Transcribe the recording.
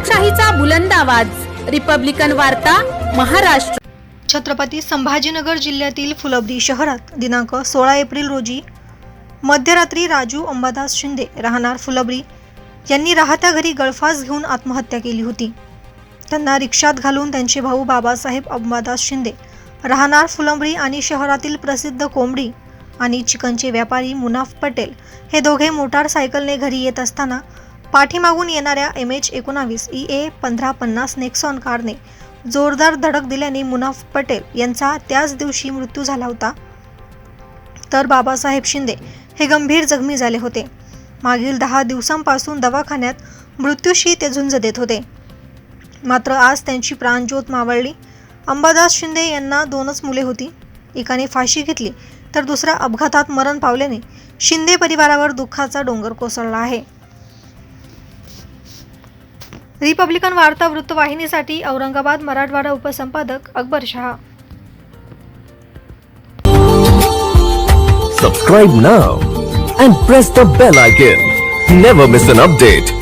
लोकशाहीचा बुलंद आवाज, रिपब्लिकन वार्ता, महाराष्ट्र। छत्रपती संभाजीनगर जिल्ह्यातील फुलंब्री शहरात दिनांक 16 एप्रिल रोजी मध्यरात्री राजू अंबादास शिंदे राहणार फुलंब्री यांनी राहत्या घरी गळफास घेऊन आत्महत्या केली होती। त्यांना रिक्षात घालून त्यांचे भाऊ बाबासाहेब अंबादास शिंदे राहणार फुलंब्री आणि शहरातील प्रसिद्ध कोंबडी आणि चिकनचे व्यापारी मुनाफ पटेल हे दोघे मोटारसायकलने घरी येत असताना पाठीमागून येणाऱ्या MH19 EA 1550 नेक्सॉन कारने जोरदार धडक दिल्याने मुनाफ पटेल यांचा त्याच दिवशी मृत्यू झाला होता, तर बाबासाहेब शिंदे हे गंभीर जखमी झाले होते। मागील 10 दिवसांपासून दवाखान्यात मृत्यूशी ते झुंज देत होते, मात्र आज त्यांची प्राणज्योत मावळली। अंबादास शिंदे यांना 2च मुले होती, एकाने फाशी घेतली तर दुसरा अपघातात मरण पावल्याने शिंदे परिवारावर दुःखाचा डोंगर कोसळला आहे। रिपब्लिकन वार्ता वृत्तवाहिनीसाठी Aurangabad Marathwada उपसंपादक Akbar Shah. Subscribe now and press the bell icon. Never miss an update.